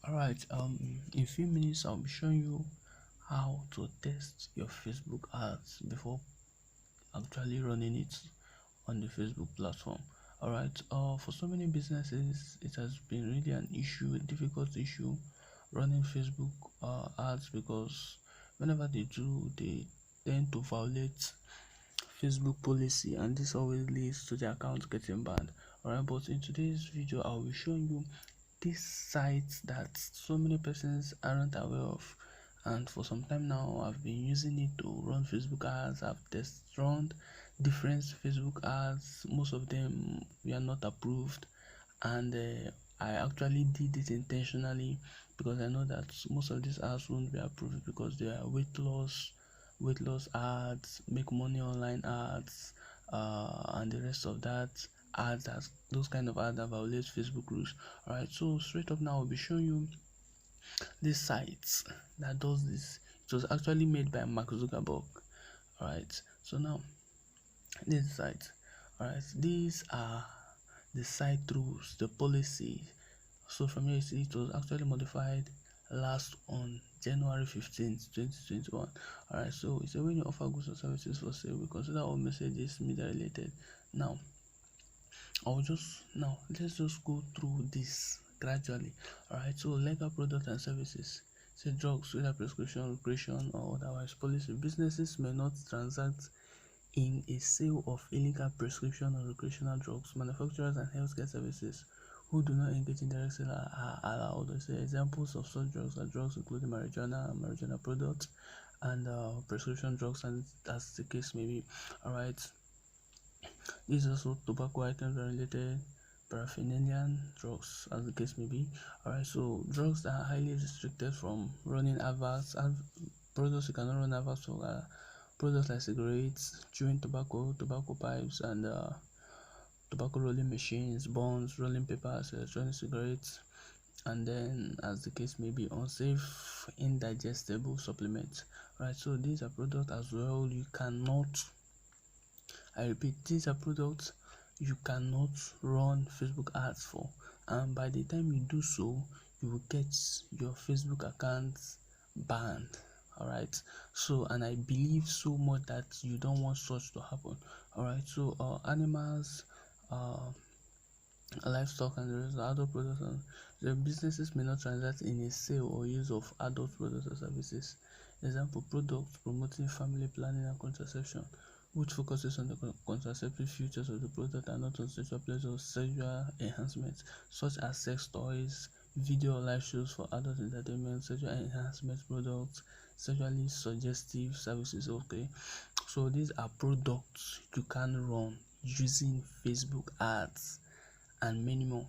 Alright, in few minutes I'll be showing you how to test your Facebook ads before actually running it on the Facebook platform. Alright, for so many businesses it has been really an issue, a difficult issue running Facebook ads, because whenever they do, they tend to violate Facebook policy, and this always leads to the account getting banned. Alright, but in today's video I'll be showing you this site that so many persons aren't aware of, and for some time now I've been using it to run Facebook ads. I've test run different Facebook ads, most of them were not approved, and I actually did it intentionally because I know that most of these ads won't be approved because they are weight loss ads, make money online ads, and the rest of that ads, as those kind of ads that violate Facebook rules. Alright, so straight up now I'll be showing you this site that does this. It was actually made by Mark Zuckerberg. Alright, so now this site. Alright, these are the site rules, the policy. So from here you see it was actually modified last on January 15th, 2021. Alright, so it's a when you offer goods or services for sale, we consider all messages media related. Now let's just go through this gradually. Alright, so legal products and services. Say drugs, whether prescription, recreation or otherwise. Policy: businesses may not transact in a sale of illegal prescription or recreational drugs. Manufacturers and healthcare services who do not engage in direct sale are allowed. Say examples of such drugs are drugs including marijuana products, and prescription drugs, and as the case may be. Alright, this is also tobacco items and related paraphernalia, drugs, as the case may be. Alright, so drugs that are highly restricted from running adverts, products you cannot run adverts for, products like cigarettes, chewing tobacco, tobacco pipes, and tobacco rolling machines, bonds, rolling papers, electronic cigarettes, and then as the case may be, unsafe indigestible supplements. Right, so these are products as well you cannot, I repeat, these are products you cannot run Facebook ads for, and by the time you do so you will get your Facebook account banned. Alright, so and I believe so much that you don't want such to happen. Alright, so animals, livestock, and the rest of adult products, and the businesses may not transact in a sale or use of adult products or services. Example: products promoting family planning and contraception, which focuses on the contraceptive features of the product and not on sexual pleasure or sexual enhancement, such as sex toys, video or live shows for adult entertainment, sexual enhancement products, sexually suggestive services. Okay, so these are products you can run using Facebook ads and many more.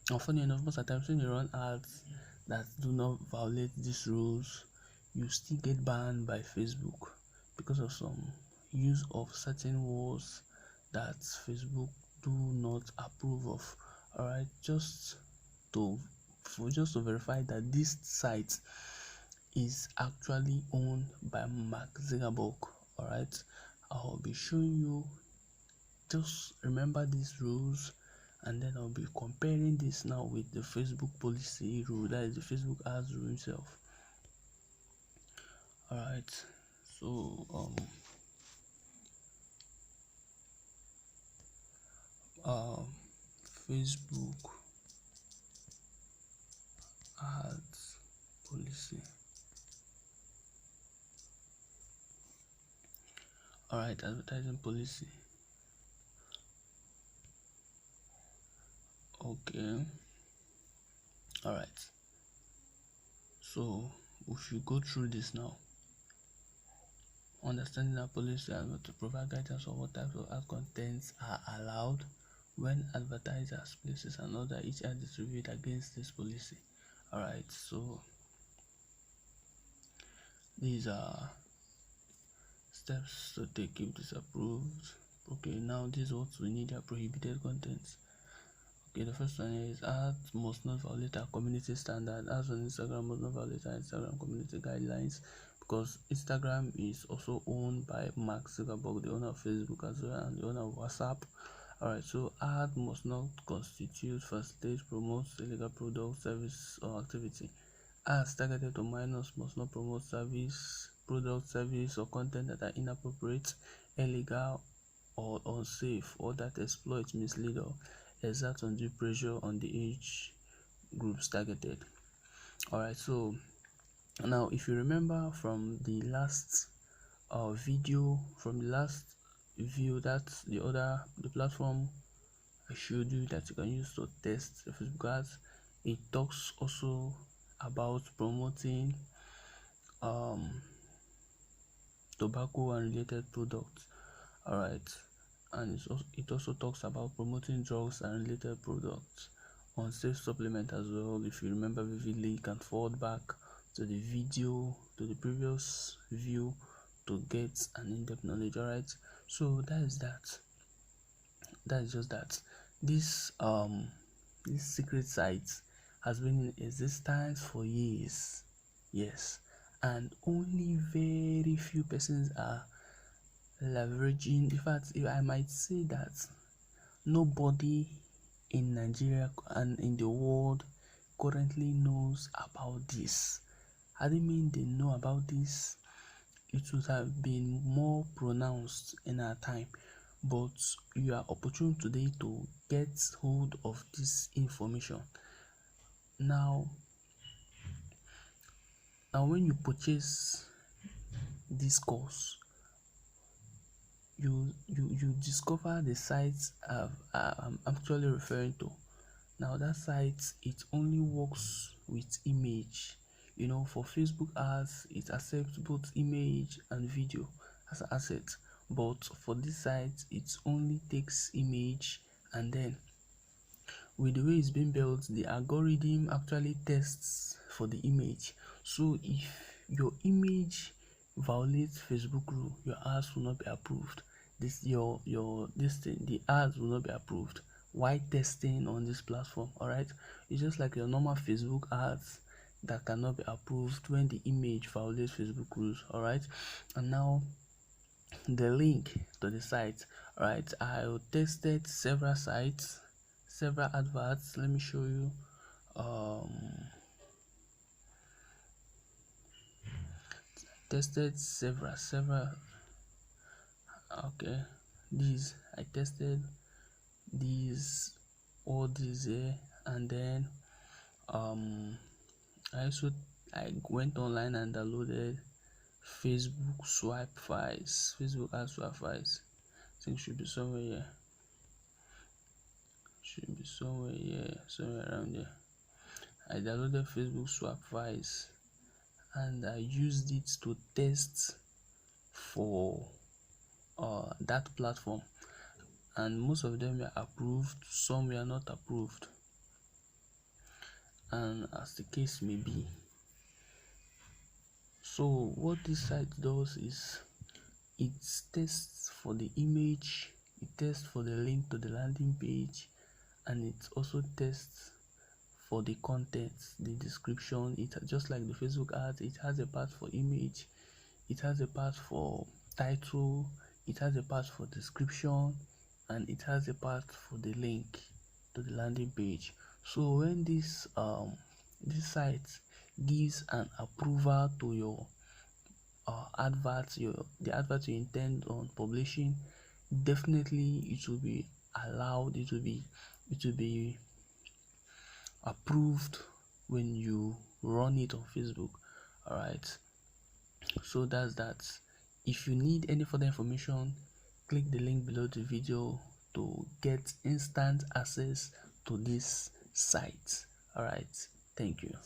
And funny enough, most of the times when you run ads that do not violate these rules, you still get banned by Facebook because of some use of certain words that Facebook do not approve of. Alright, to just to verify that this site is actually owned by Mark Zuckerberg. Alright, I'll be showing you, just remember these rules, and then I'll be comparing this now with the Facebook policy rule, that is the Facebook ads rule itself. Alright, so Facebook ads policy. Alright, advertising policy. Okay, alright, so we should go through this now. Understanding our policy and to provide guidance on what types of ad contents are allowed when advertisers, places, and order each ad distributed against this policy. Alright, so these are steps to take if disapproved. Okay, now this is what we need: are prohibited contents. Okay, the first one is ads must not violate our community standard. Ads on Instagram must not violate our Instagram community guidelines, because Instagram is also owned by Mark Zuckerberg, the owner of Facebook as well, and the owner of WhatsApp. Alright, so ad must not constitute, facilitate, promote illegal product, service, or activity. Ads targeted to minors must not promote service, product, service, or content that are inappropriate, illegal, or unsafe, or that exploit, mislead, or exert undue pressure on the age groups targeted. Alright, so now if you remember from the last video, from the last view, that's the platform I showed you that you can use to test the Facebook ads. It talks also about promoting tobacco and related products. Alright, and it also talks about promoting drugs and related products, unsafe supplement as well. If you remember vividly, you can forward back to the video, to the previous view, to get an in-depth knowledge. Alright, so that is just that. This secret site has been in existence for years, yes, and only very few persons are leveraging. In fact, I might say that nobody in Nigeria and in the world currently knows about this. I didn't mean they know about this, it would have been more pronounced in our time, but you are opportune today to get hold of this information. Now when you purchase this course, you discover the sites I'm actually referring to. Now that site, it only works with image. You know, for Facebook ads, it accepts both image and video as an asset, but for this site, it only takes image, and then with the way it's being built, the algorithm actually tests for the image. So if your image violates Facebook rule, your ads will not be approved. The ads will not be approved. Why testing on this platform? Alright, it's just like your normal Facebook ads that cannot be approved when the image violates Facebook rules. Alright, and now the link to the site. Alright, I tested several sites, several adverts. Let me show you. Tested several. Okay, these I tested these, all these here, and then I went online and downloaded Facebook swipe files, Facebook ad swipe files. I think should be somewhere here. Somewhere around there. I downloaded Facebook swap files and I used it to test for that platform, and most of them were approved, some were not approved, and as the case may be. So what this site does is it tests for the image, it tests for the link to the landing page, and it also tests for the content, the description. It just like the Facebook ads, it has a part for image, it has a part for title, it has a part for description, and it has a part for the link to the landing page. So when this site gives an approval to your the advert you intend on publishing, definitely it will be allowed, it will be approved when you run it on Facebook. Alright, so that's that. If you need any further information, click the link below the video to get instant access to this site. Alright, thank you.